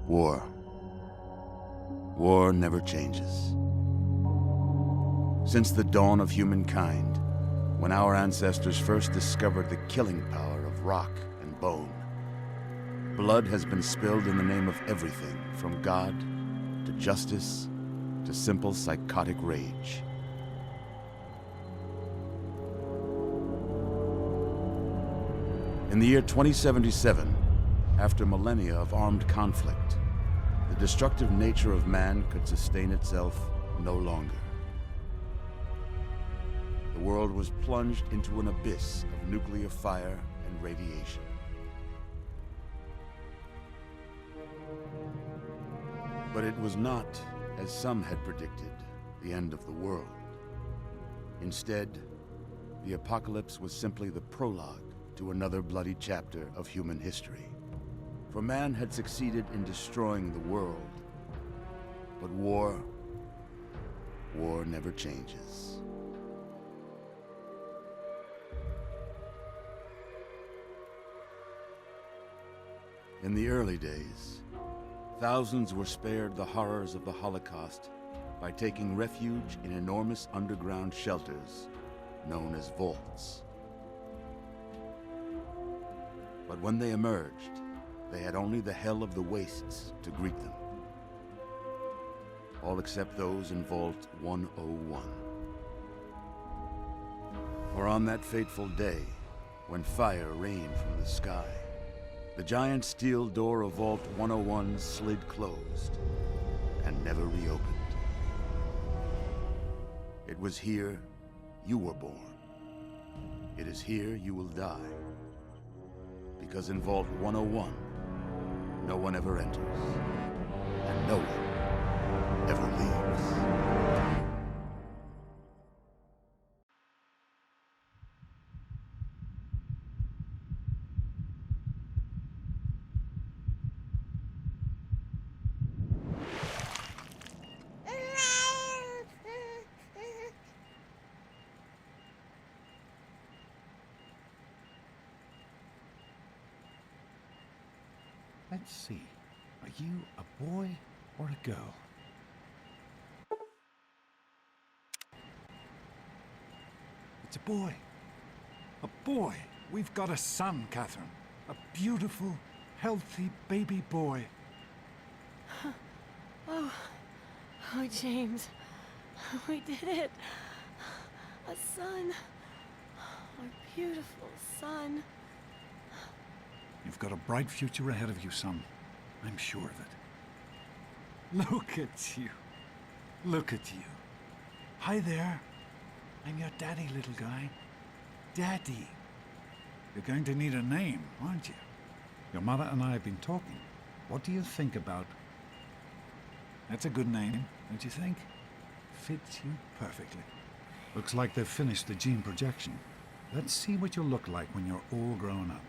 War. War never changes. Since the dawn of humankind, when our ancestors first discovered the killing power of rock and bone, blood has been spilled in the name of everything from God to justice to simple psychotic rage. In the year 2077, after millennia of armed conflict, the destructive nature of man could sustain itself no longer. The world was plunged into an abyss of nuclear fire and radiation. But it was not, as some had predicted, the end of the world. Instead, the apocalypse was simply the prologue to another bloody chapter of human history. For man had succeeded in destroying the world, but war never changes. In the early days, thousands were spared the horrors of the Holocaust by taking refuge in enormous underground shelters known as vaults. But when they emerged, they had only the hell of the wastes to greet them. All except those in Vault 101. For on that fateful day, when fire rained from the sky, the giant steel door of Vault 101 slid closed and never reopened. It was here you were born. It is here you will die. Because in Vault 101, no one ever enters, and no one ever leaves. Let's see. Are you a boy or a girl? It's a boy. A boy. We've got a son, Catherine. A beautiful, healthy baby boy. Oh, James. We did it. A son. Our beautiful son. You've got a bright future ahead of you, son. I'm sure of it. Look at you. Look at you. Hi there. I'm your daddy, little guy. Daddy. You're going to need a name, aren't you? Your mother and I have been talking. What do you think about... That's a good name, don't you think? Fits you perfectly. Looks like they've finished the gene projection. Let's see what you'll look like when you're all grown up.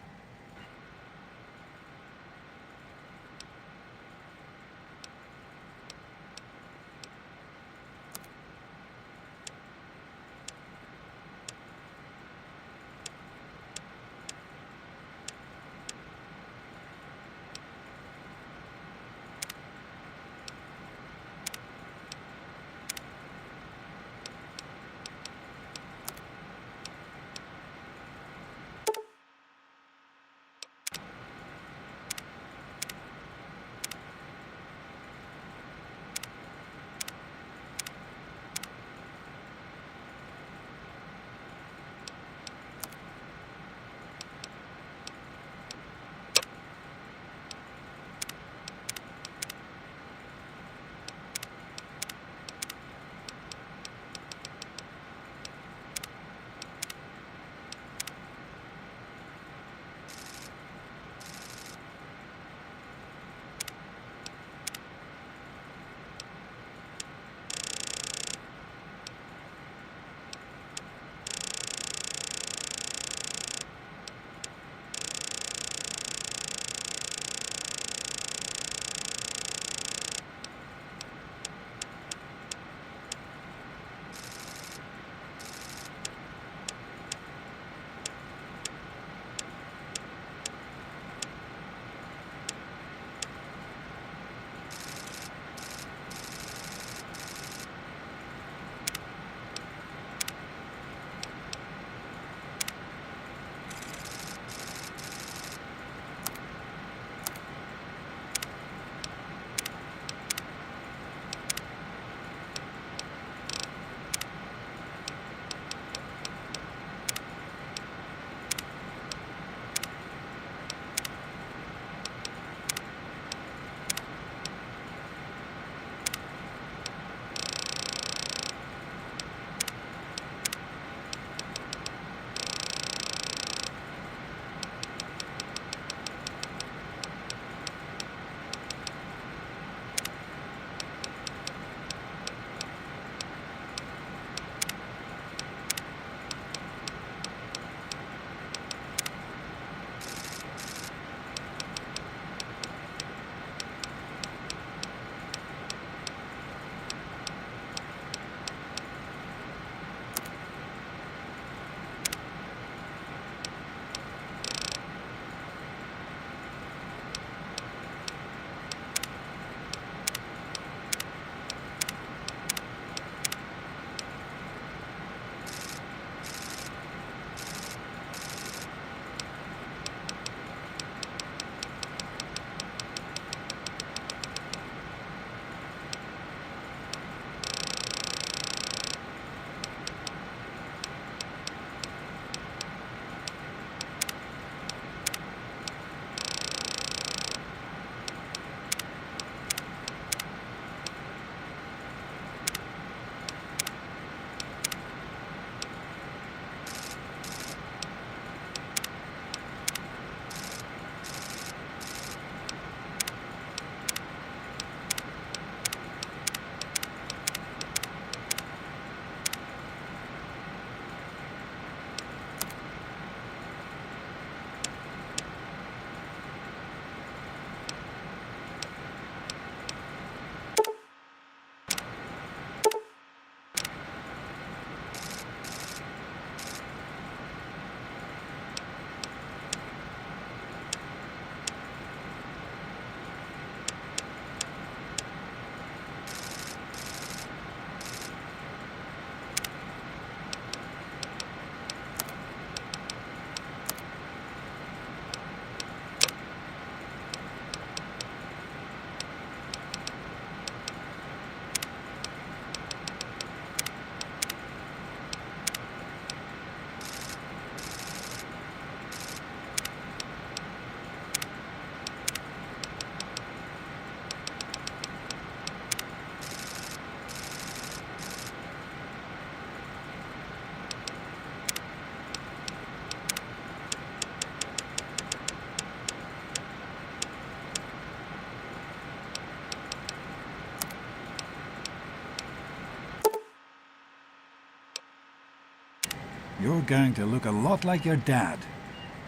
You're going to look a lot like your dad.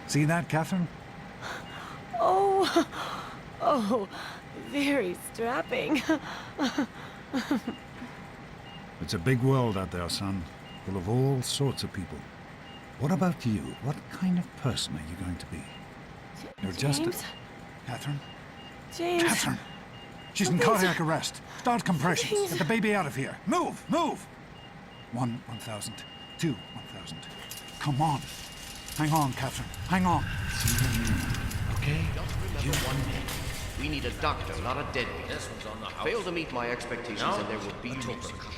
See that, Catherine? Oh, oh, very strapping. It's a big world out there, son. Full of all sorts of people. What about you? What kind of person are you going to be? You're just a... James? Catherine? James. Catherine! She's in Something's- cardiac arrest. Start compressions. James. Get the baby out of here. Move! Move! 1,000. 2, 1,000. Come on. Hang on, Catherine. Hang on. Okay? Just remember one thing. We need a doctor, not a deadbeat. This one's on the house. Fail to meet my expectations and there will be repercussions.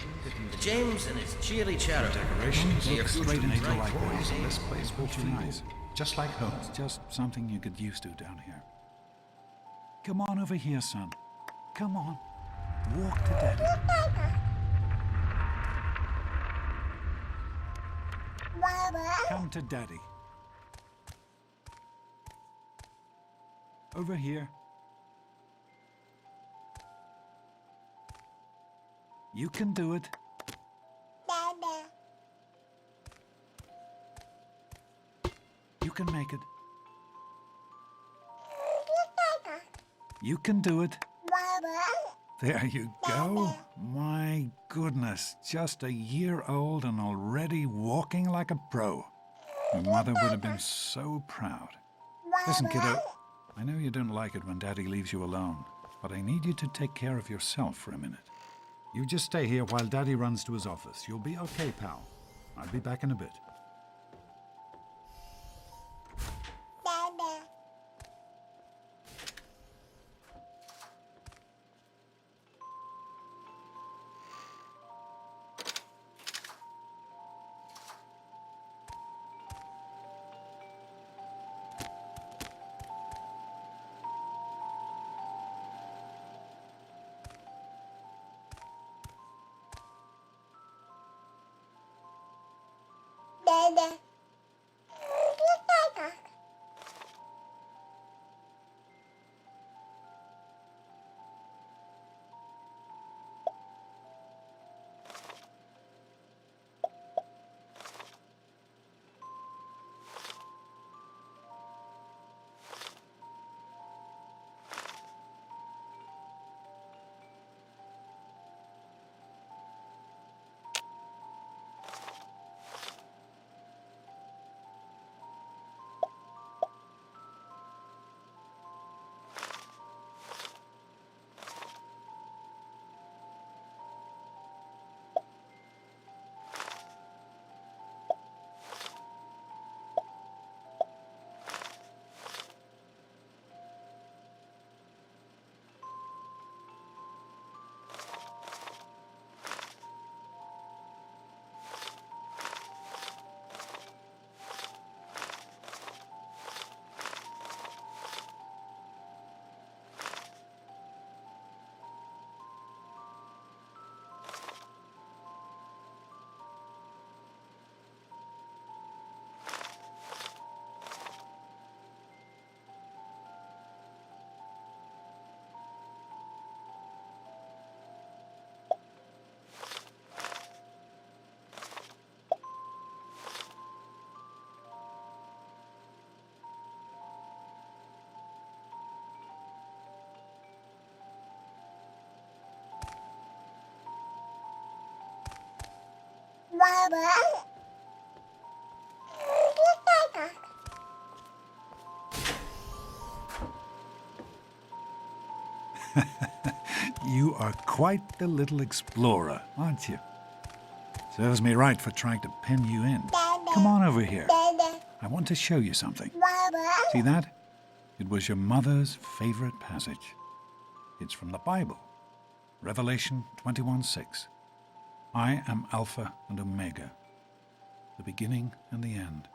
James and his cheery chatter. Decorations Your look future straight into bright like boys. this. This place will be nice. Just like home. It's just something you get used to down here. Come on over here, son. Come on. Walk to Daddy. Come to Daddy. Over here. You can do it. You can make it. You can do it. There you go. My goodness, just a year old and already walking like a pro. Your mother would have been so proud. Listen, kiddo, I know you don't like it when Daddy leaves you alone, but I need you to take care of yourself for a minute. You just stay here while Daddy runs to his office. You'll be okay, pal. I'll be back in a bit. You are quite the little explorer, aren't you? Serves me right for trying to pin you in. Come on over here. I want to show you something. See that? It was your mother's favorite passage. It's from the Bible. Revelation 21:6. I am Alpha and Omega, the beginning and the end.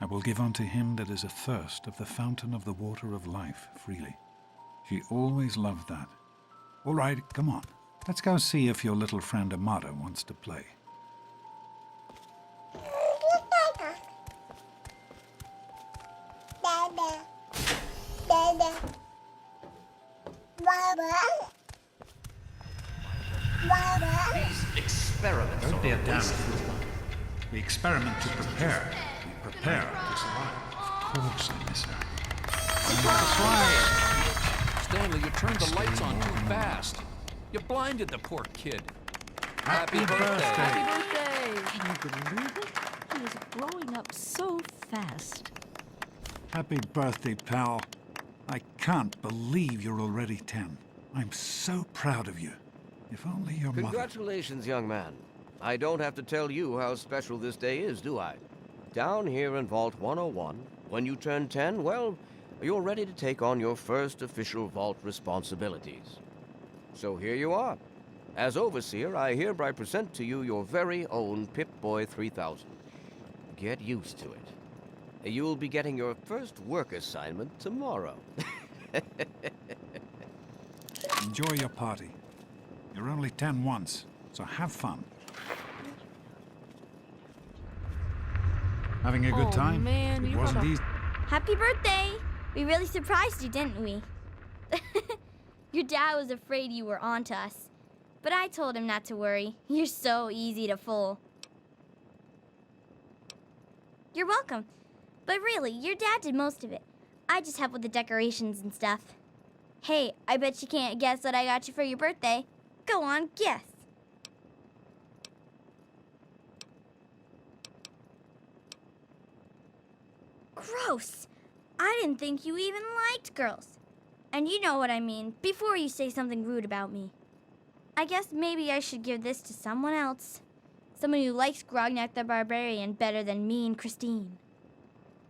I will give unto him that is athirst of the fountain of the water of life freely. She always loved that. All right, come on. Let's go see if your little friend Amada wants to play. These experiments Don't be a are a damn waste of fool. time. We experiment to prepare. We prepare to survive. Of course I miss her. Quiet! Stanley, you turned the lights on too fast. You blinded the poor kid. Happy birthday! Happy birthday! Can you believe it? He is growing up so fast. Happy birthday, pal. I can't believe you're already 10. I'm so proud of you. If only your mother... Congratulations, young man. I don't have to tell you how special this day is, do I? Down here in Vault 101, when you turn 10, well, you're ready to take on your first official Vault responsibilities. So here you are. As Overseer, I hereby present to you your very own Pip-Boy 3000. Get used to it. You'll be getting your first work assignment tomorrow. Enjoy your party. You're only 10 once, so have fun. Having a good time? Man, It you wasn't gotta- easy. Happy birthday! We really surprised you, didn't we? Your dad was afraid you were onto us. But I told him not to worry. You're so easy to fool. You're welcome. But really, your dad did most of it. I just helped with the decorations and stuff. Hey, I bet you can't guess what I got you for your birthday. Go on, guess. Gross. I didn't think you even liked girls. And you know what I mean, before you say something rude about me. I guess maybe I should give this to someone else. Someone who likes Grognak the Barbarian better than me and Christine.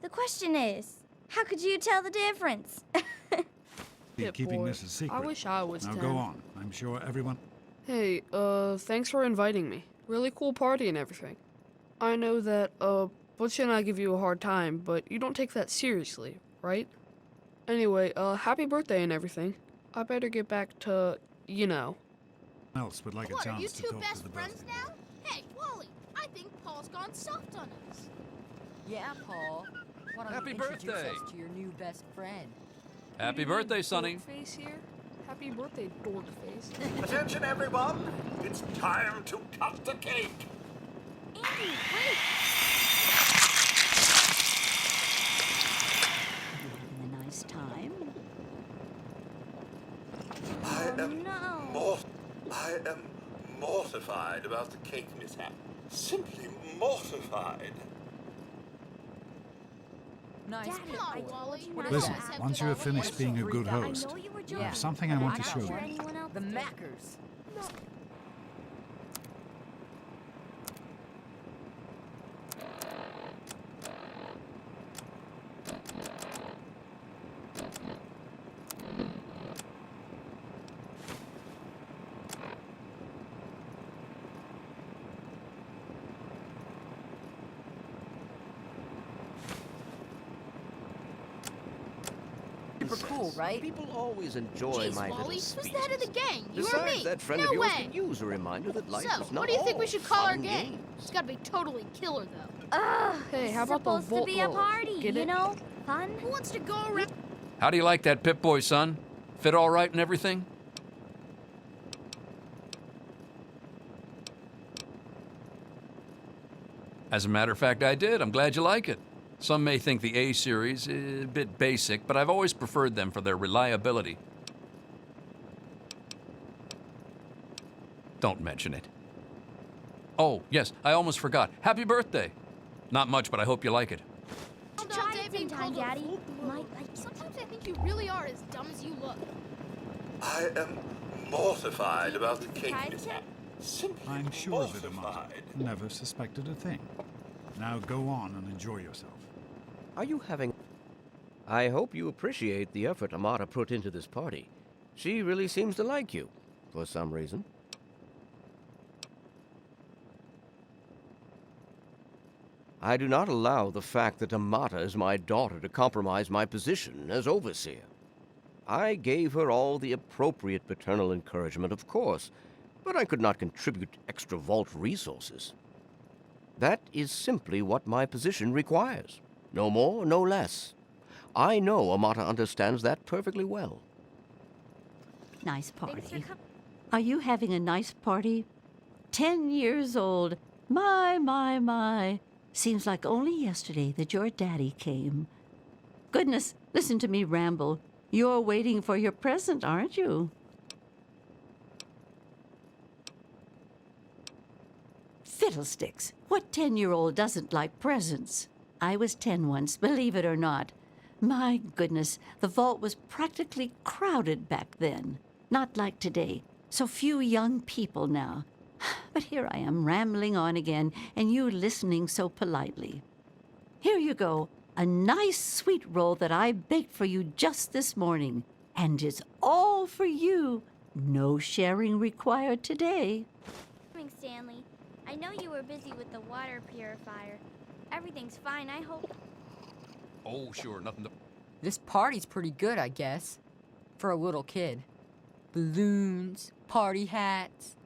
The question is, how could you tell the difference? Be Pip keeping boy. this a secret. I wish I was Now 10. go on. I'm sure everyone... Hey, thanks for inviting me. Really cool party and everything. I know that, Butch and I give you a hard time, but you don't take that seriously, right? Anyway, happy birthday and everything. I better get back to, you know. else would like What, a are you chance to two talk best to the friends birthday. now? Hey, Wally, I think Paul's gone soft on us. Yeah, Paul. Why don't Happy you introduce birthday. us to your new best friend? Happy birthday, Sonny. Dork face here? Happy birthday, dork face. Attention, everyone! It's time to cut the cake! Andy, wait! You having a nice time? I am mortified about the cake mishap. Simply mortified. Nice. Daddy, Come on, I Wally. told you not Listen, to ask. once you have finished being a good I host, know you were I joking. have something I want to but show I'm you. sure anyone else The did. Mackers. Super cool, right? People always enjoy Jeez, my Wally, little who's speeches. the head of the gang? You or Besides, me? that friend no of yours way. could use a reminder that life So, is not what do you think we all should call fun our and gang? games. It's gotta be totally killer, though. Ugh, Hey, how it's about the supposed Volt to be a Roll? party, Get you it? know? Fun. Who wants to go around? How do you like that Pip-Boy, son? Fit all right and everything? As a matter of fact, I did. I'm glad you like it. Some may think the A series is a bit basic, but I've always preferred them for their reliability. Don't mention it. Oh, yes, I almost forgot. Happy birthday. Not much, but I hope you like it. You Calm down, tried it Dave, being sometime, called a Daddy. fool. You might like it. Sometimes I think you really are as dumb as you look. I am mortified about the cake Surprised mishap. Simply I'm sure of it, Amata. mortified. Never suspected a thing. Now go on and enjoy yourself. Are you having... I hope you appreciate the effort Amata put into this party. She really seems to like you, for some reason. I do not allow the fact that Amata is my daughter to compromise my position as overseer. I gave her all the appropriate paternal encouragement, of course, but I could not contribute extra vault resources. That is simply what my position requires. No more, no less. I know Amata understands that perfectly well. Nice Thanks for party. coming. Are you having a nice party? 10 years old. My. Seems like only yesterday that your daddy came. Goodness, listen to me ramble. You're waiting for your present, aren't you? Fiddlesticks! What 10-year-old doesn't like presents? I was 10 once, believe it or not. My goodness, the vault was practically crowded back then. Not like today. So few young people now. But here I am rambling on again, and you listening so politely. Here you go, a nice sweet roll that I baked for you just this morning. And it's all for you. No sharing required today. Stanley, I know you were busy with the water purifier. Everything's fine, I hope. Oh, sure, nothing to... This party's pretty good, I guess. For a little kid. Balloons, party hats.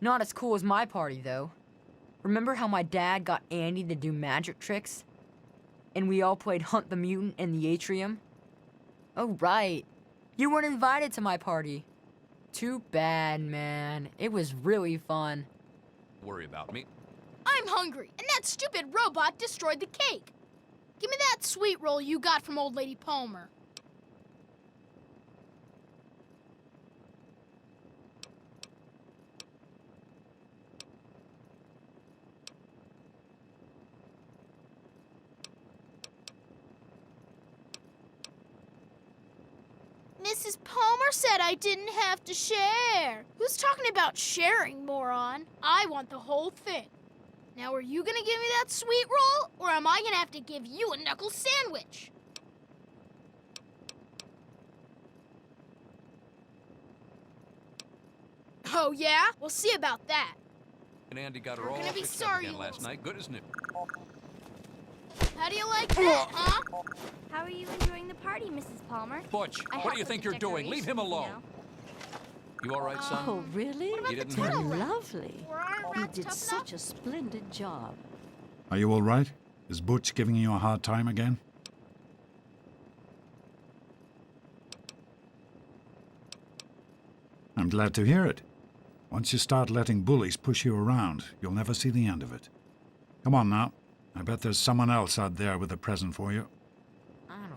Not as cool as my party, though. Remember how my dad got Andy to do magic tricks? And we all played Hunt the Mutant in the atrium? Oh, right. You weren't invited to my party. Too bad, man. It was really fun. Worry about me. I'm hungry, and that stupid robot destroyed the cake. Give me that sweet roll you got from Old Lady Palmer. Mrs. Palmer said I didn't have to share. Who's talking about sharing, moron? I want the whole thing. Now, are you gonna give me that sweet roll, or am I gonna have to give you a knuckle sandwich? Oh, yeah? We'll see about that. And Andy got her You're all gonna be fixed up sorry again you last night. Good, isn't it? How do you like that, huh? How are you enjoying the party, Mrs. Palmer? Butch, I what helped do you with think the you're doing? Leave him decorations, alone. You all right, son? Oh, really? What about You the didn't tunnel hurt rat? Lovely. Were our You rats did tough such enough? a splendid job. Are you all right? Is Butch giving you a hard time again? I'm glad to hear it. Once you start letting bullies push you around, you'll never see the end of it. Come on now. I bet there's someone else out there with a present for you. I don't know.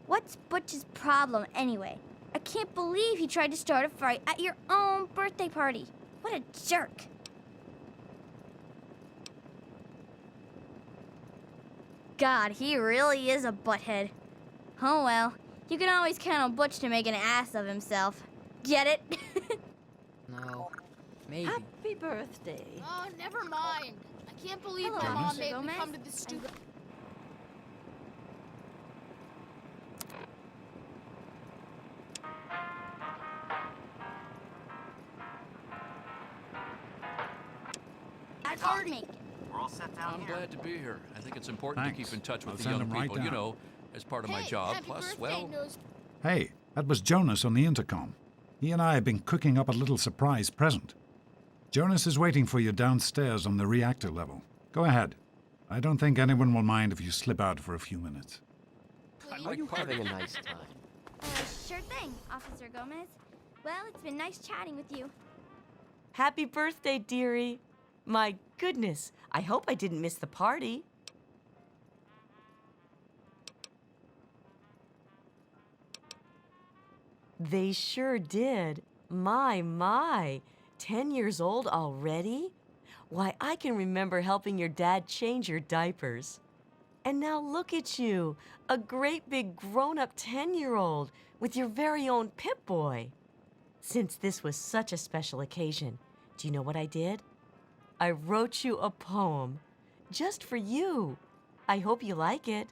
What's Butch's problem, anyway? I can't believe he tried to start a fight at your own birthday party. What a jerk. God, he really is a butthead. Oh well, you can always count on Butch to make an ass of himself. Get it? No. Maybe. Happy birthday. Oh, never mind. I can't believe Hello, my mom Mr. made me Gomez. come to this stupid... I'd already make it. We're all set down I'm here. glad to be here. I think it's important to Thanks. keep in touch with I'll the send young him right people, you down. know, as part of my Hey, job. happy Plus, birthday, well, Nose. Hey, that was Jonas on the intercom. He and I have been cooking up a little surprise present. Jonas is waiting for you downstairs on the reactor level. Go ahead. I don't think anyone will mind if you slip out for a few minutes. Are Please. you having a nice time? Sure thing, Officer Gomez. Well, it's been nice chatting with you. Happy birthday, dearie. My goodness, I hope I didn't miss the party. They sure did. My. 10 years old already? Why, I can remember helping your dad change your diapers. And now look at you, a great big grown-up 10-year-old with your very own Pip-Boy. Since this was such a special occasion, do you know what I did? I wrote you a poem, just for you. I hope you like it.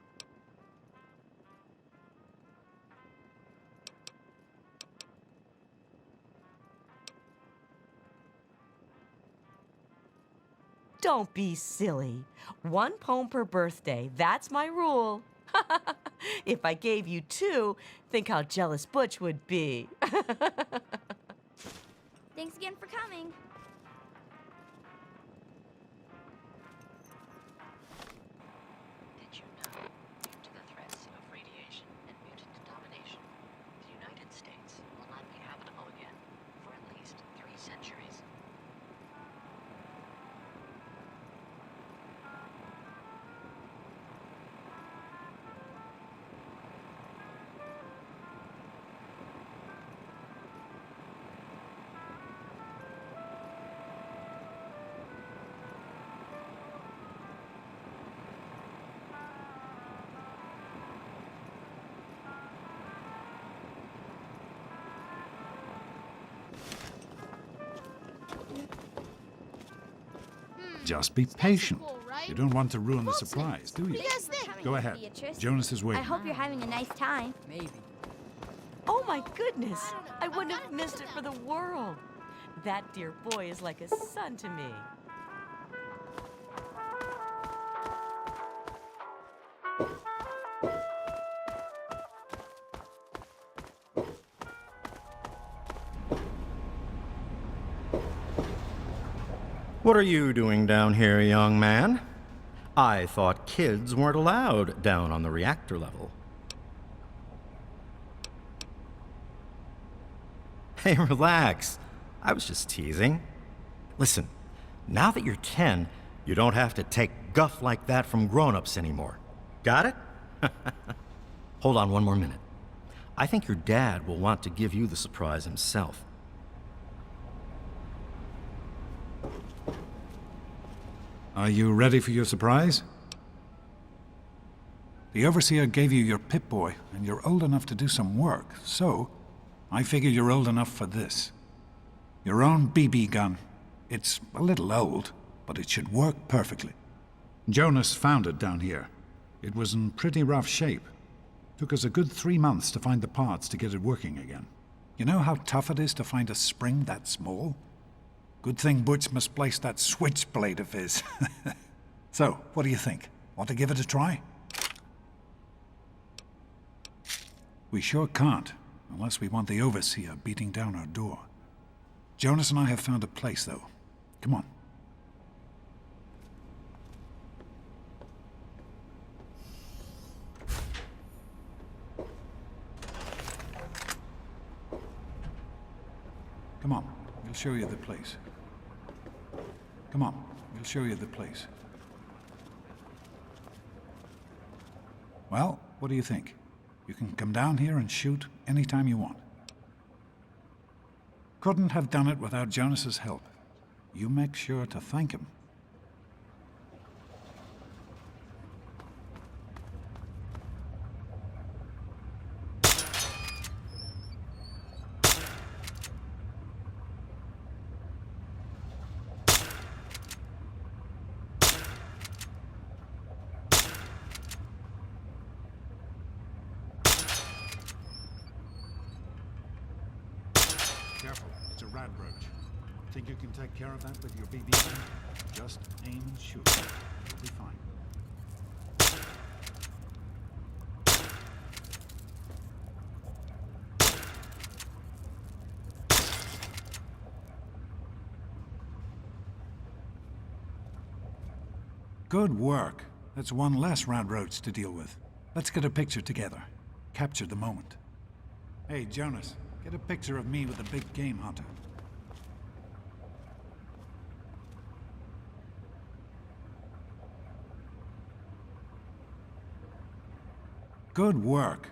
Don't be silly. One poem per birthday, that's my rule. If I gave you 2, think how jealous Butch would be. Thanks again for coming. Did you know, due to the threats of radiation and mutant domination, the United States will not be habitable again for at least 3 centuries? Just be patient. You don't want to ruin the surprise, do What you? do you guys think? Go ahead. Beatrice. Jonas is I waiting. hope you're having a nice time. Maybe. Oh my goodness! I wouldn't have missed it for the world. That dear boy is like a son to me. What are you doing down here, young man? I thought kids weren't allowed down on the reactor level. Hey, relax. I was just teasing. Listen, now that you're 10, you don't have to take guff like that from grown-ups anymore. Got it? Hold on one more minute. I think your dad will want to give you the surprise himself. Are you ready for your surprise? The Overseer gave you your Pip-Boy, and you're old enough to do some work, so I figure you're old enough for this. Your own BB gun. It's a little old, but it should work perfectly. Jonas found it down here. It was in pretty rough shape. Took us a good 3 months to find the parts to get it working again. You know how tough it is to find a spring that small? Good thing Butch misplaced that switchblade of his. So, what do you think? Want to give it a try? We sure can't, unless we want the Overseer beating down our door. Jonas and I have found a place, though. Come on. Come on, we'll show you the place. Come on, we'll show you the place. Well, what do you think? You can come down here and shoot anytime you want. Couldn't have done it without Jonas's help. You make sure to thank him. Careful, it's a rad roach. Think you can take care of that with your BB gun? Just aim and shoot. You'll be fine. Good work. That's one less rad roach to deal with. Let's get a picture together. Capture the moment. Hey, Jonas. Get a picture of me with the big game hunter. Good work.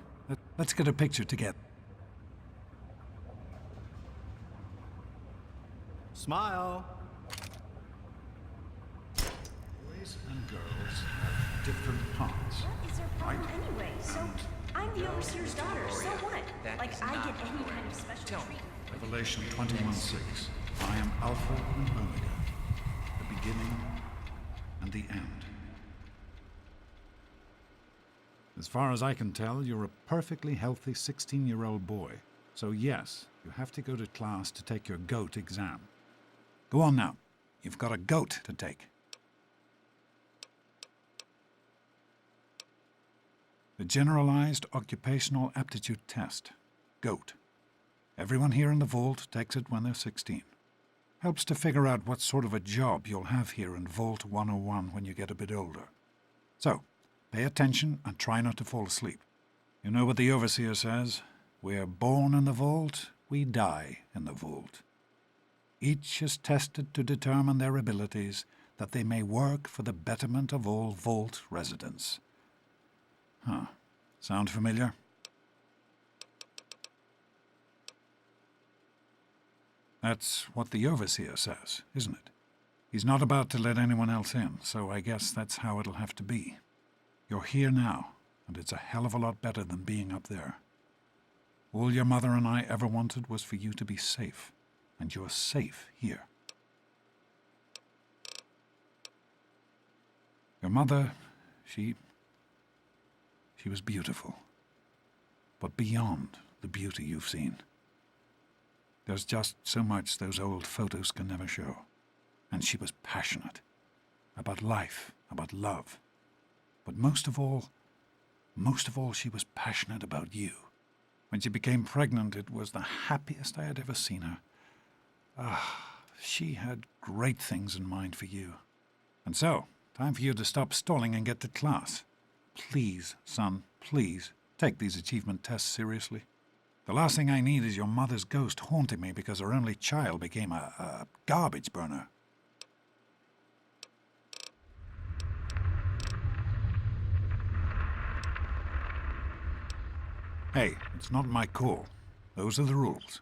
Let's get a picture together. Smile. Boys and girls have different parts. What is their problem anyway? So, I'm the Overseer's daughter, so what? Like, I get any kind of special treatment. Revelation 21:6. I am Alpha and Omega, the beginning and the end. As far as I can tell, you're a perfectly healthy 16-year-old boy. So yes, you have to go to class to take your GOAT exam. Go on now. You've got a GOAT to take. The Generalized Occupational Aptitude Test, GOAT. Everyone here in the Vault takes it when they're 16. Helps to figure out what sort of a job you'll have here in Vault 101 when you get a bit older. So, pay attention and try not to fall asleep. You know what the Overseer says? We're born in the Vault, we die in the Vault. Each is tested to determine their abilities, that they may work for the betterment of all Vault residents. Huh. Sound familiar? That's what the Overseer says, isn't it? He's not about to let anyone else in, so I guess that's how it'll have to be. You're here now, and it's a hell of a lot better than being up there. All your mother and I ever wanted was for you to be safe, and you're safe here. Your mother, she was beautiful. But beyond the beauty you've seen, there's just so much those old photos can never show. And she was passionate about life, about love. But most of all, she was passionate about you. When she became pregnant, it was the happiest I had ever seen her. She had great things in mind for you. And so, time for you to stop stalling and get to class. Please, son, please, take these achievement tests seriously. The last thing I need is your mother's ghost haunting me because her only child became a garbage burner. Hey, it's not my call. Those are the rules.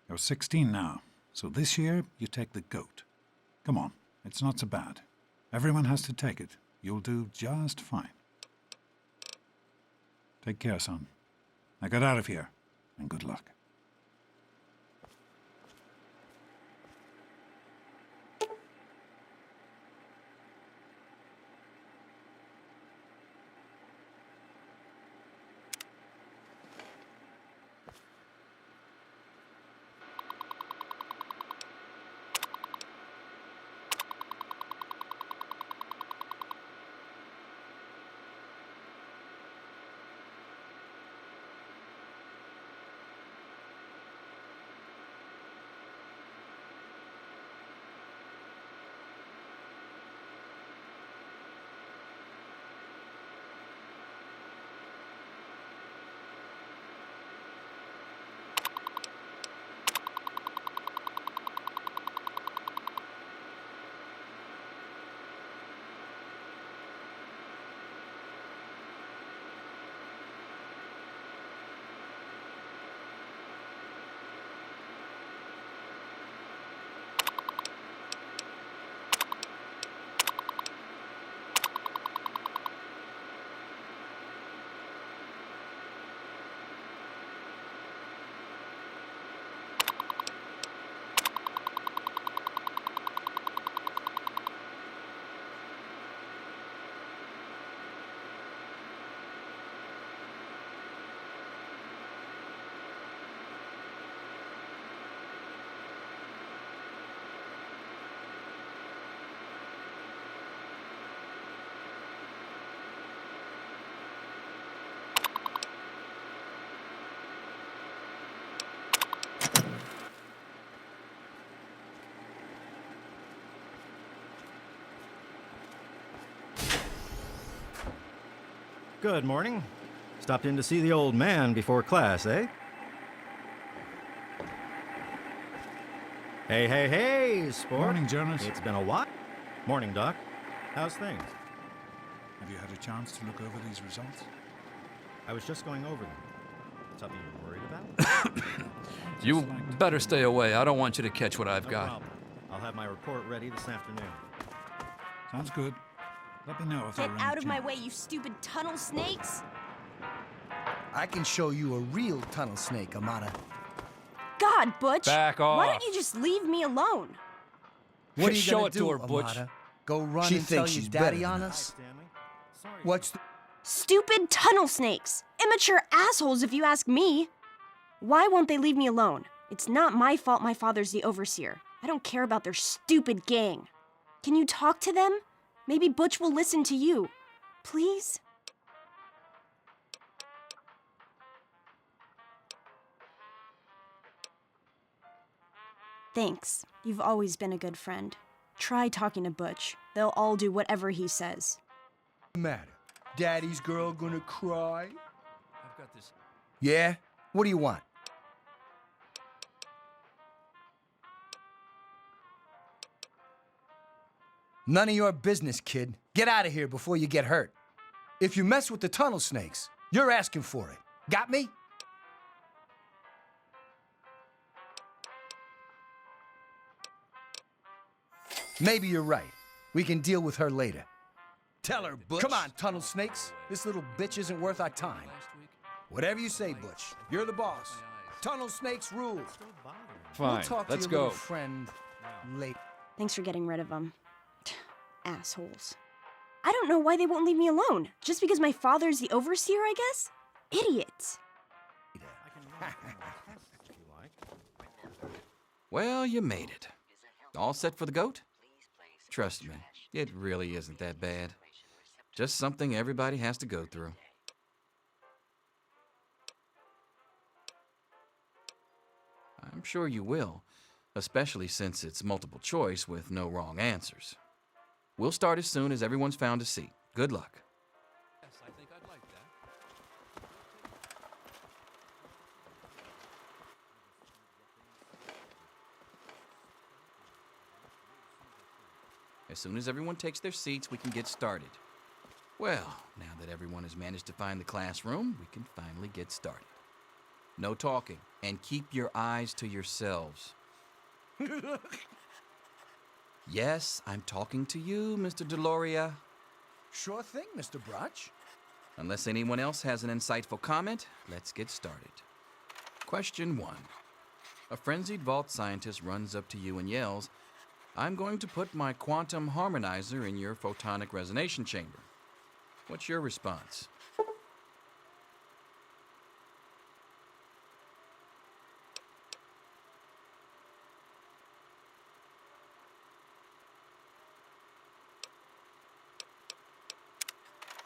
You're 16 now, so this year you take the goat. Come on, it's not so bad. Everyone has to take it. You'll do just fine. Take care, son. Now get out of here, and good luck. Good morning. Stopped in to see the old man before class, eh? Hey, sport. Morning, Jonas. It's been a while. Morning, Doc. How's things? Have you had a chance to look over these results? I was just going over them. Something you're worried about? You better stay away. I don't want you to catch what I've No got. problem. I'll have my report ready this afternoon. Sounds good. Let me know if Get there are out any of my way, you stupid tunnel snakes! I can show you a real tunnel snake, Amata. God, Butch! Back off. Why don't you just leave me alone? What are you Show gonna it to do, her, Butch. Amata? Go run She and tell thinks your she's daddy better on than us? Sorry. What's the... Stupid tunnel snakes! Immature assholes, if you ask me! Why won't they leave me alone? It's not my fault my father's the overseer. I don't care about their stupid gang. Can you talk to them? Maybe Butch will listen to you. Please? Thanks. You've always been a good friend. Try talking to Butch. They'll all do whatever he says. matter? Daddy's girl gonna cry? I've got this. Yeah? What do you want? None of your business, kid. Get out of here before you get hurt. If you mess with the tunnel snakes, you're asking for it. Got me? Maybe you're right. We can deal with her later. Tell her, Butch. Come on, tunnel snakes. This little bitch isn't worth our time. Whatever you say, Butch. You're the boss. Tunnel snakes rule. Fine, We'll talk let's to your go. little friend later. Thanks for getting rid of them. Assholes. I don't know why they won't leave me alone. Just because my father's the overseer, I guess? Idiots. Well, you made it. All set for the goat? Trust me, it really isn't that bad. Just something everybody has to go through. I'm sure you will, especially since it's multiple choice with no wrong answers. We'll start as soon as everyone's found a seat. Good luck. Yes, I think I'd like that. As soon as everyone takes their seats, we can get started. Well, now that everyone has managed to find the classroom, we can finally get started. No talking, and keep your eyes to yourselves. Yes, I'm talking to you, Mr. Deloria. Sure thing, Mr. Brotch. Unless anyone else has an insightful comment, let's get started. Question 1. A frenzied vault scientist runs up to you and yells, "I'm going to put my quantum harmonizer in your photonic resonation chamber." What's your response?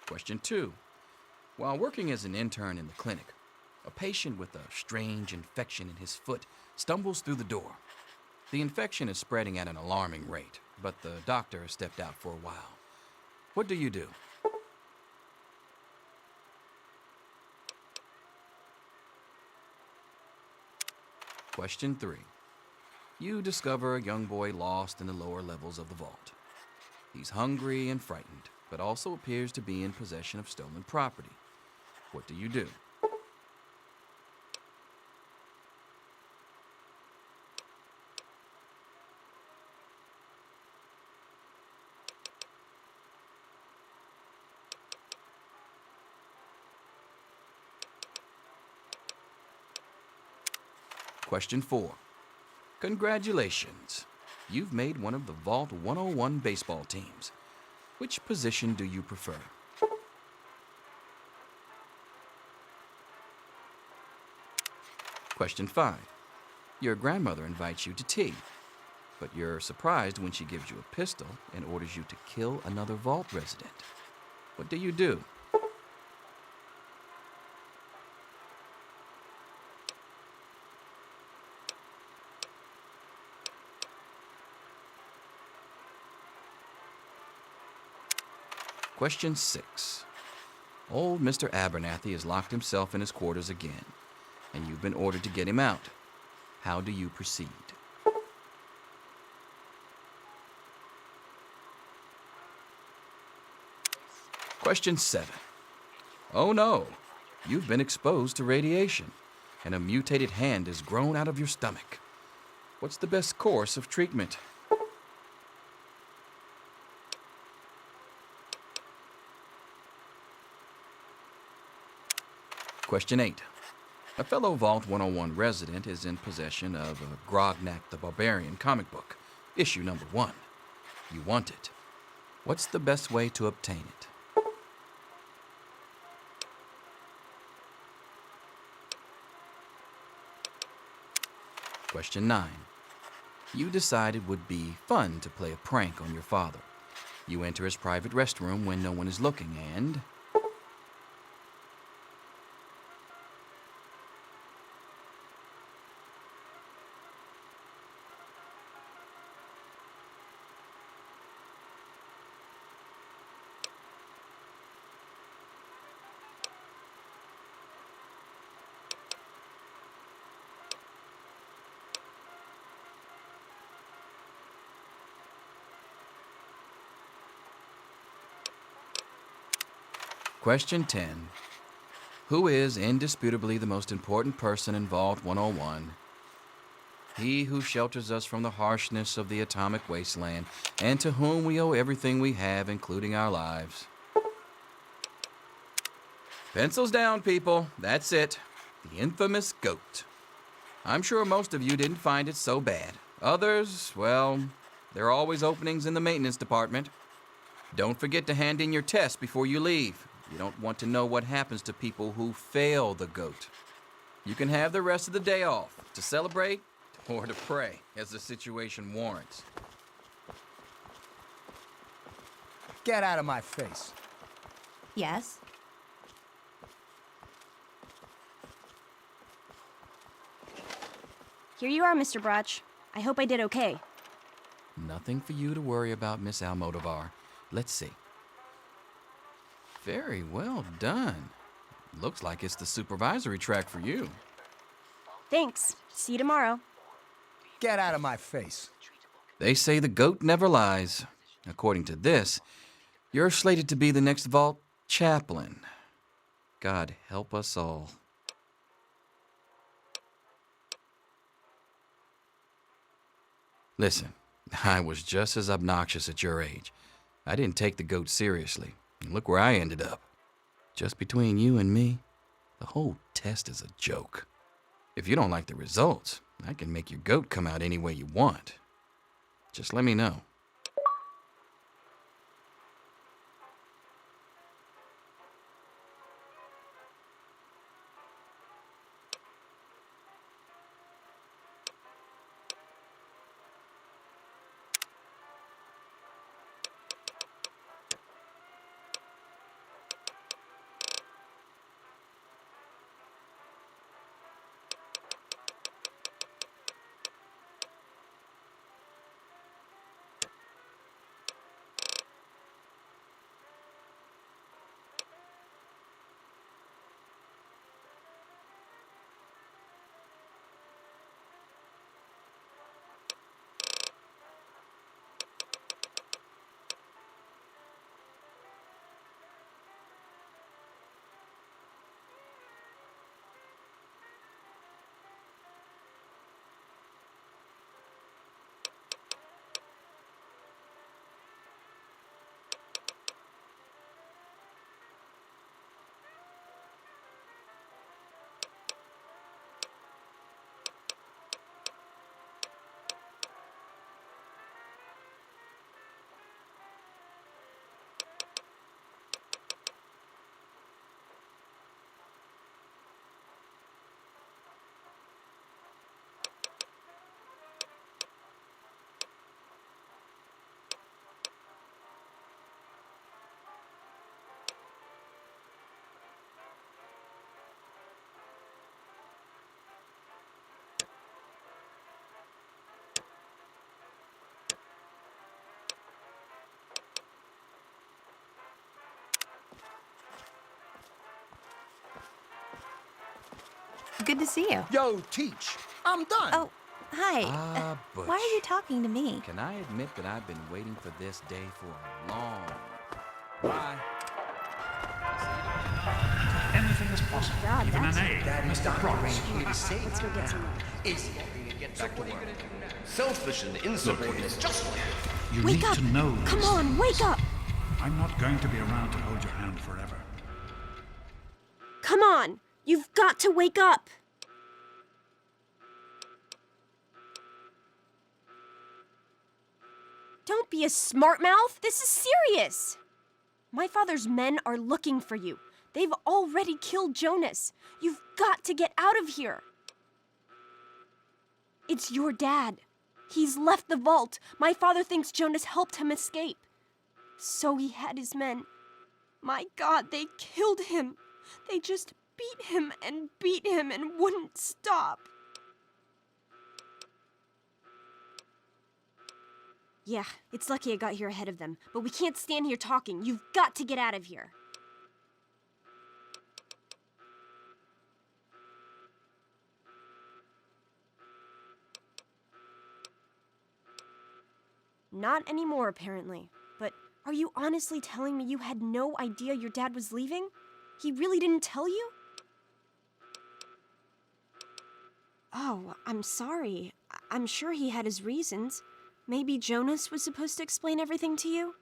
Question 2. While working as an intern in the clinic, a patient with a strange infection in his foot stumbles through the door. The infection is spreading at an alarming rate, but the doctor has stepped out for a while. What do you do? Question 3. You discover a young boy lost in the lower levels of the vault. He's hungry and frightened, but also appears to be in possession of stolen property. What do you do? Question 4. Congratulations. You've made one of the Vault 101 baseball teams. Which position do you prefer? Question 5. Your grandmother invites you to tea, but you're surprised when she gives you a pistol and orders you to kill another Vault resident. What do you do? Question 6. Old Mr. Abernathy has locked himself in his quarters again, and you've been ordered to get him out. How do you proceed? Question 7. Oh no, you've been exposed to radiation, and a mutated hand has grown out of your stomach. What's the best course of treatment? Question 8. A fellow Vault 101 resident is in possession of a Grognak the Barbarian comic book, issue number 1. You want it. What's the best way to obtain it? Question 9. You decide it would be fun to play a prank on your father. You enter his private restroom when no one is looking and... Question 10. Who is indisputably the most important person in Vault 101? He who shelters us from the harshness of the atomic wasteland, and to whom we owe everything we have, including our lives. Pencils down, people. That's it. The infamous goat. I'm sure most of you didn't find it so bad. Others, well, there are always openings in the maintenance department. Don't forget to hand in your test before you leave. You don't want to know what happens to people who fail the goat. You can have the rest of the day off to celebrate or to pray as the situation warrants. Get out of my face. Yes? Here you are, Mr. Brotch. I hope I did okay. Nothing for you to worry about, Miss Almodovar. Let's see. Very well done. Looks like it's the supervisory track for you. Thanks. See you tomorrow. Get out of my face. They say the goat never lies. According to this, you're slated to be the next vault chaplain. God help us all. Listen, I was just as obnoxious at your age. I didn't take the goat seriously. And look where I ended up. Just between you and me, the whole test is a joke. If you don't like the results, I can make your goat come out any way you want. Just let me know. Good to see you. Yo, Teach. I'm done. Oh, hi. Butch. Why are you talking to me? Can I admit that I've been waiting for this day for a long... Bye. Anything is possible. God, even that's an A. Mr. Brotch. Let's go get some. Get back to work. Selfish and insubordinate, just like You Wake need up! to know Come this. on, wake up! I'm not going to be around to hold your hand forever. Come on! You've got to wake up! Don't be a smart mouth. This is serious. My father's men are looking for you. They've already killed Jonas. You've got to get out of here. It's your dad. He's left the vault. My father thinks Jonas helped him escape. So he had his men. My God, they killed him. They just beat him and wouldn't stop. Yeah, it's lucky I got here ahead of them, but we can't stand here talking. You've got to get out of here. Not anymore, apparently. But are you honestly telling me you had no idea your dad was leaving? He really didn't tell you? Oh, I'm sorry. I'm sure he had his reasons. Maybe Jonas was supposed to explain everything to you?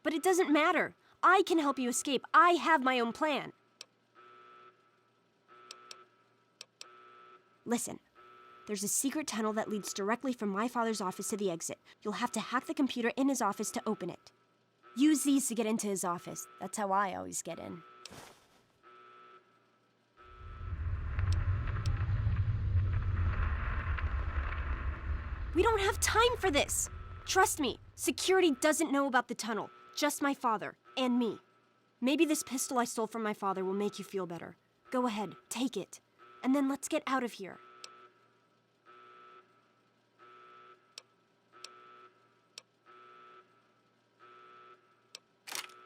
But it doesn't matter. I can help you escape. I have my own plan. Listen. There's a secret tunnel that leads directly from my father's office to the exit. You'll have to hack the computer in his office to open it. Use these to get into his office. That's how I always get in. We don't have time for this. Trust me, security doesn't know about the tunnel. Just my father and me. Maybe this pistol I stole from my father will make you feel better. Go ahead, take it. And then let's get out of here.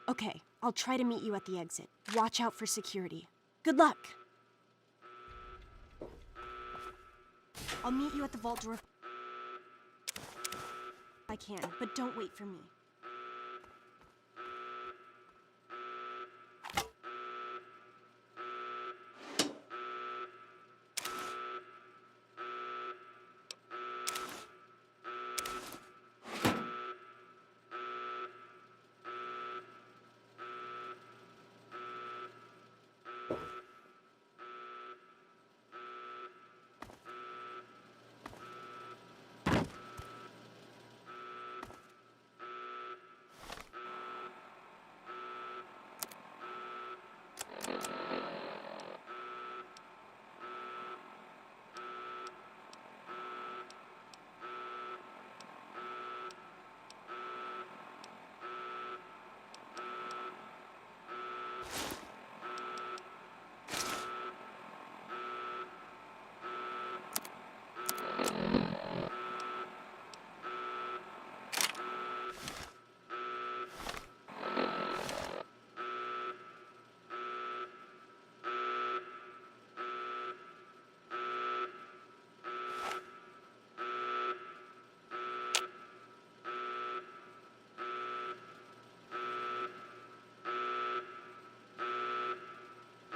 Okay, I'll try to meet you at the exit. Watch out for security. Good luck! I'll meet you at the vault door if I can, but don't wait for me.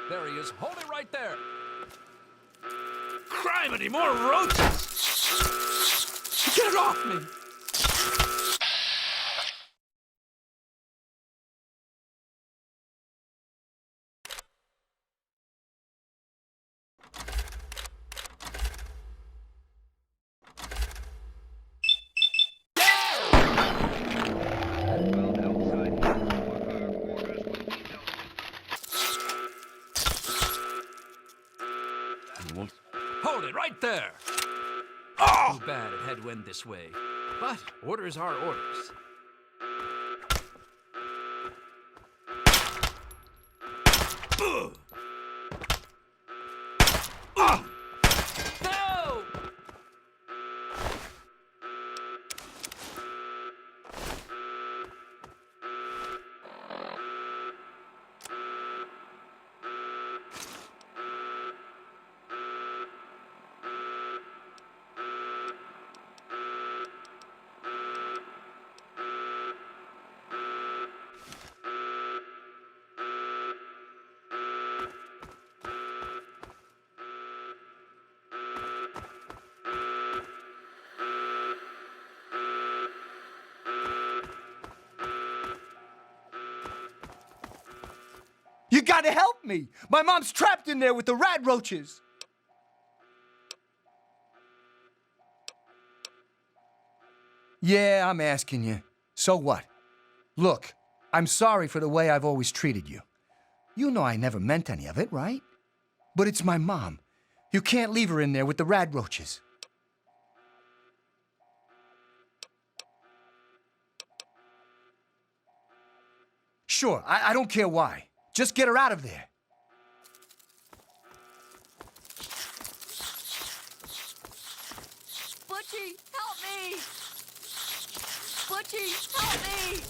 There he is. Hold it right there. Criminy, more roaches! Get it off me! Hold it right there. Oh! Too bad it had to end this way. But orders are orders. Ugh. Ah! No! You gotta help me! My mom's trapped in there with the rat roaches! Yeah, I'm asking you. So what? Look, I'm sorry for the way I've always treated you. You know I never meant any of it, right? But it's my mom. You can't leave her in there with the rat roaches. Sure, I don't care why. Just get her out of there. Butchie, help me! Butchie, help me!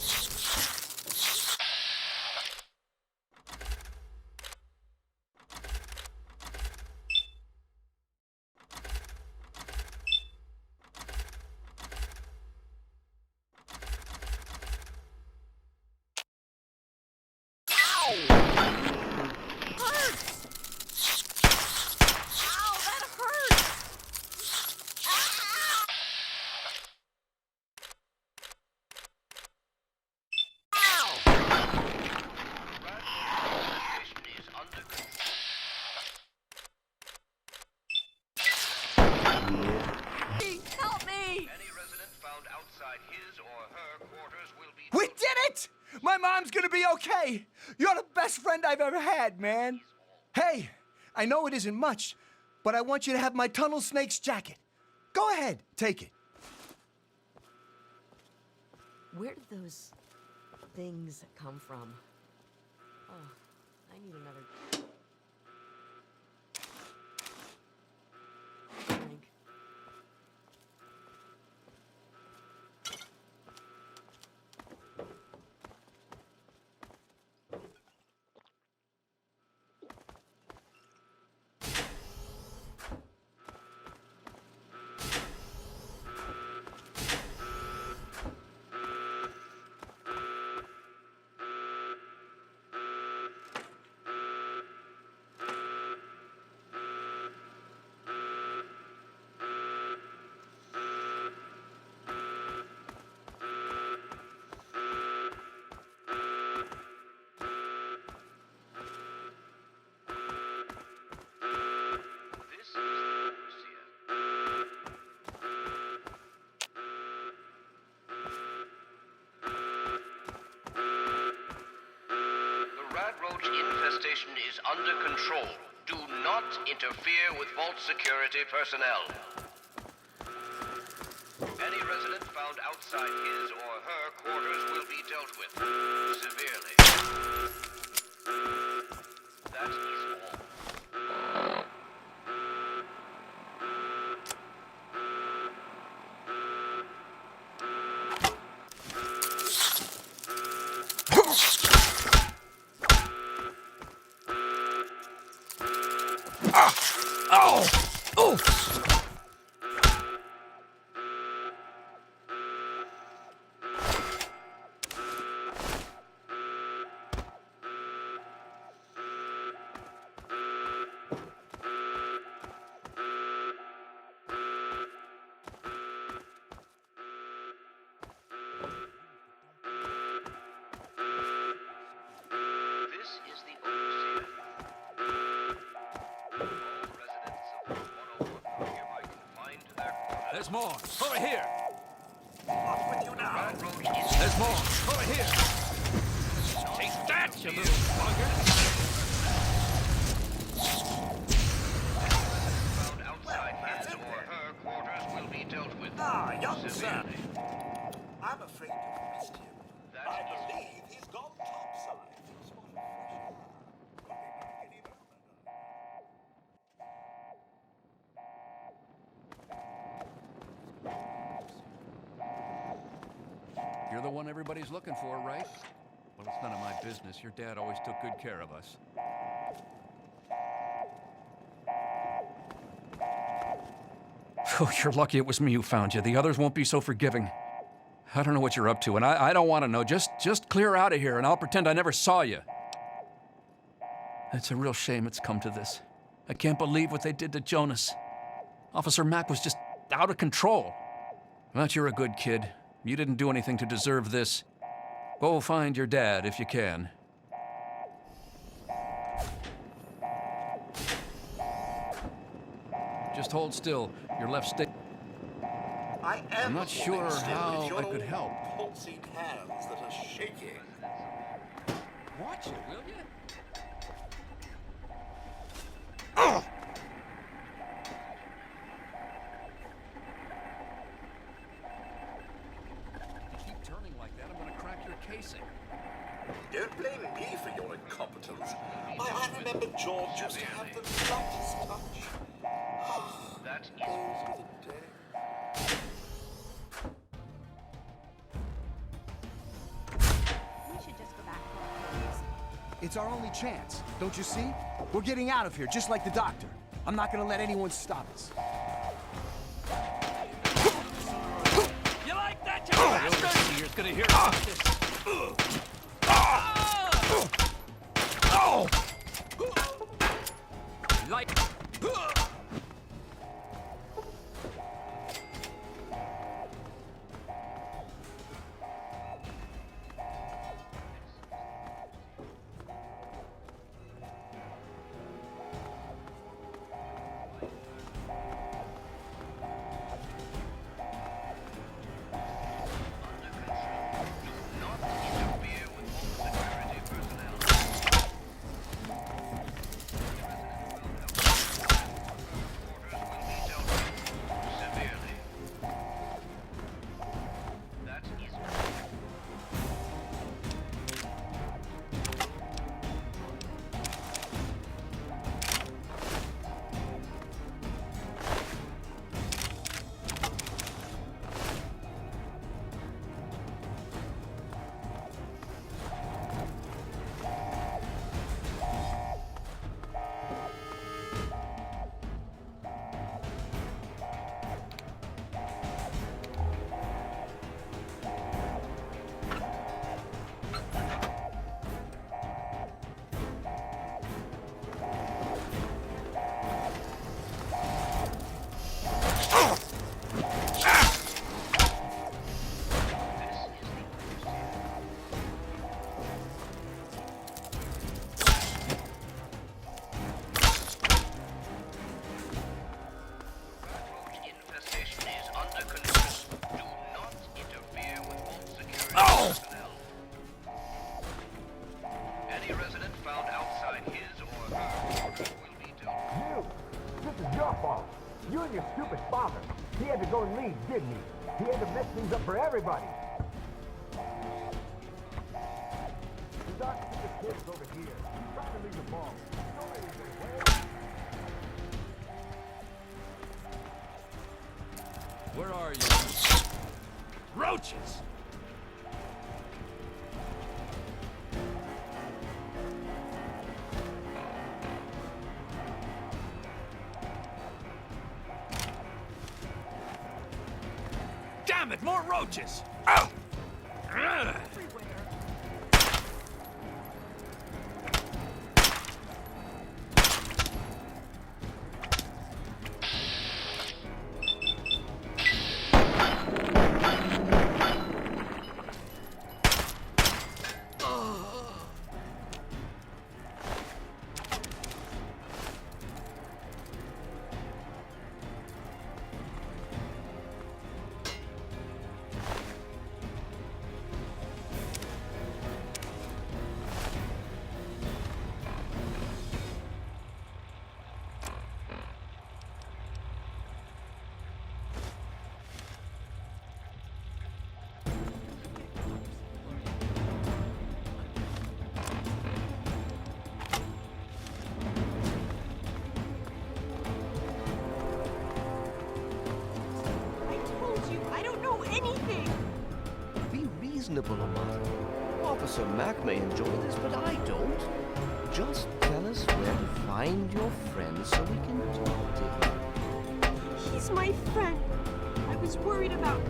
We did it! My mom's gonna be okay. You're the best friend I've ever had, man. Hey, I know it isn't much, but I want you to have my tunnel snake's jacket. Go ahead, take it. Where did those things come from? Oh, I need another drink. Roach infestation is under control. Do not interfere with vault security personnel. Any resident found outside his or her quarters will be dealt with severely. That is all. There's more. Over here. What's with you now? There's more. Over here. Take that, you little bugger. Found outside his or her quarters will be dealt with young severely. I'm afraid you've missed him. I believe he's gone topside. You're the one everybody's looking for, right? Well, it's none of my business. Your dad always took good care of us. Oh, you're lucky it was me who found you. The others won't be so forgiving. I don't know what you're up to, and I don't want to know. Just clear out of here, and I'll pretend I never saw you. It's a real shame it's come to this. I can't believe what they did to Jonas. Officer Mack was just out of control. But you're a good kid. You didn't do anything to deserve this. Go find your dad if you can. Just hold still. Your left stick. I'm not sure how I could help. Pulsing hands that are shaking. Watch it, will you? Keep turning like that, I'm gonna crack your casing. Don't blame me for your incompetence. I remember George used to have the lightest touch. That is Those were the days. We should just go back. It's our only chance, don't you see? We're getting out of here, just like the doctor. I'm not gonna let anyone stop us. You like that, you bastard? You're gonna hear about this. Like. lead, didn't he? He had to mess things up for everybody. The doctor took the kids over here. Trying to leave the ball. Where are you? Roaches! Damn it, more roaches! Ow! Ugh. Reasonable, Amata. Officer Mack may enjoy this, but I don't. Just tell us where to find your friend so we can talk to him. He's my friend. I was worried about...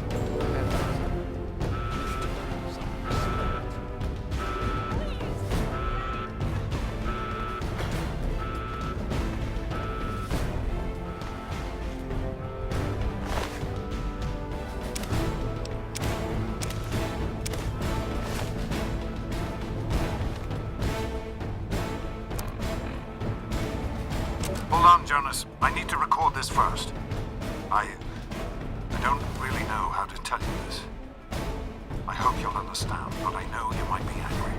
Hold on, Jonas. I need to record this first. I don't really know how to tell you this. I hope you'll understand, but I know you might be angry.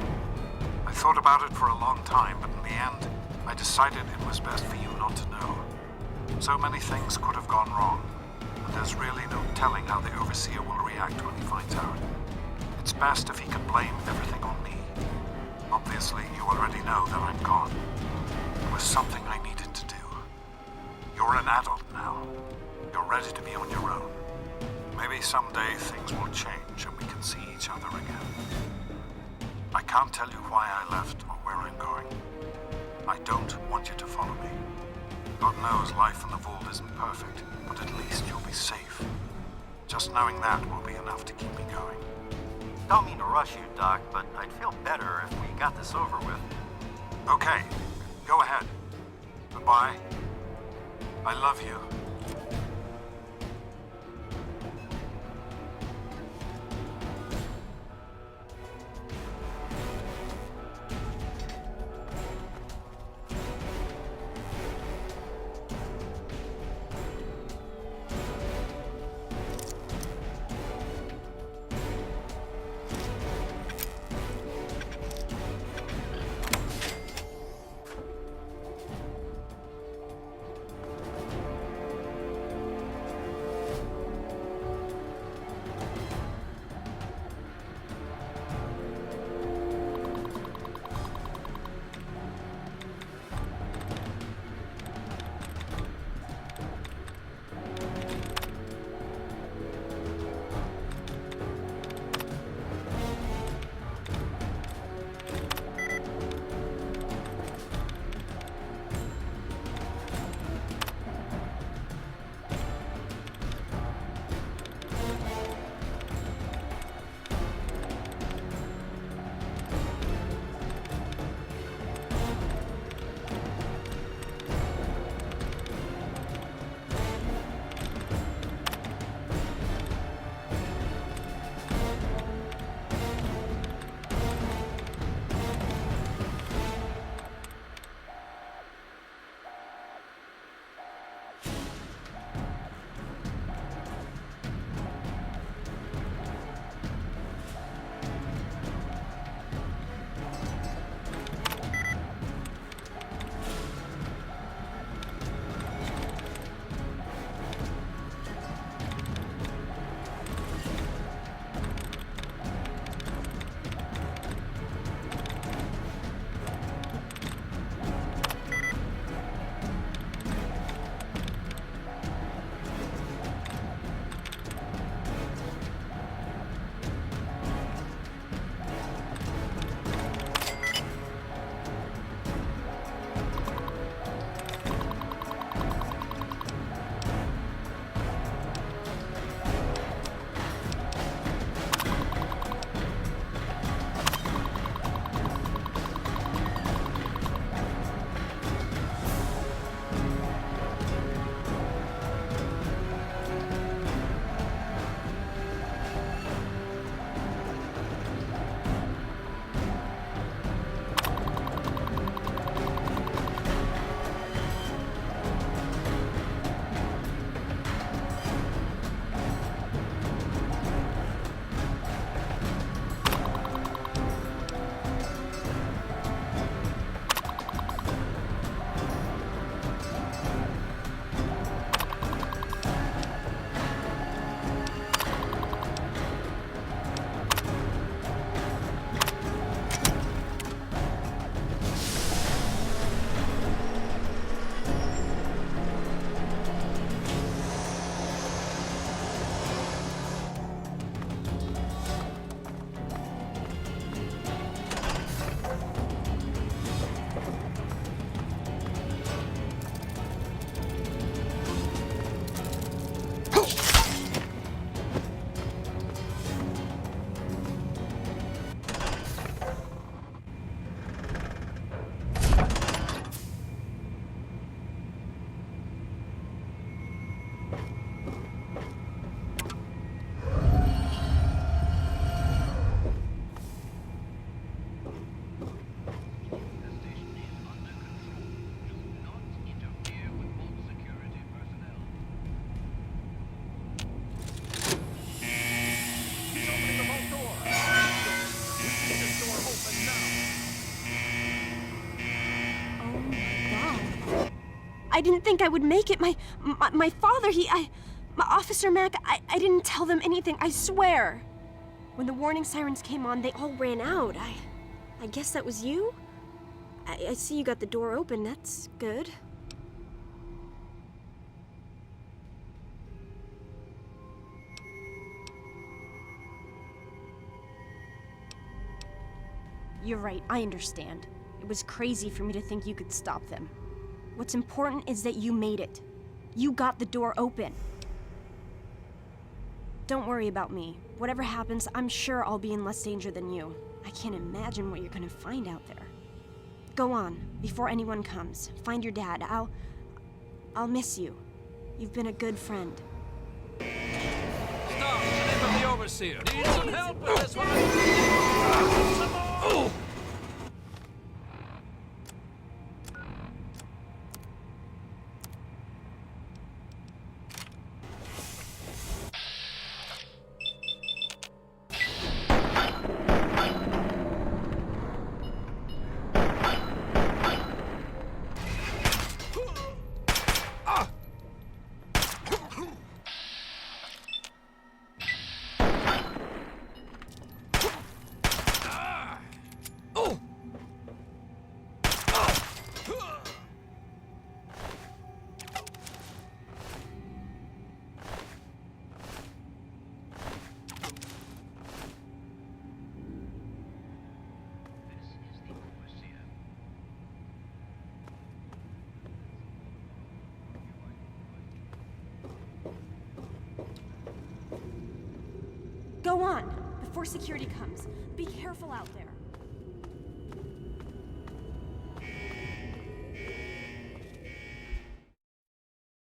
I thought about it for a long time, but in the end, I decided it was best for you not to know. So many things could have gone wrong, and there's really no telling how the Overseer will react when he finds out. It's best if he can blame everything on me. Obviously, you already know that I'm gone. It was something I needed to do. You're an adult now. You're ready to be on your own. Maybe someday things will change and we can see each other again. I can't tell you why I left or where I'm going. I don't want you to follow me. God knows life in the vault isn't perfect, but at least you'll be safe. Just knowing that will be enough to keep me going. Don't mean to rush you, Doc, but I'd feel better if we got this over with. Okay, go ahead. Goodbye. I love you. I didn't think I would make it. My father, Officer Mac, I didn't tell them anything, I swear. When the warning sirens came on, they all ran out. I guess that was you? I see you got the door open, that's good. You're right, I understand. It was crazy for me to think you could stop them. What's important is that you made it. You got the door open. Don't worry about me. Whatever happens, I'm sure I'll be in less danger than you. I can't imagine what you're gonna find out there. Go on, before anyone comes. Find your dad. I'll miss you. You've been a good friend. Stop! Remember the overseer. Need some help with this one? Some more! Go on, before security comes. Be careful out there.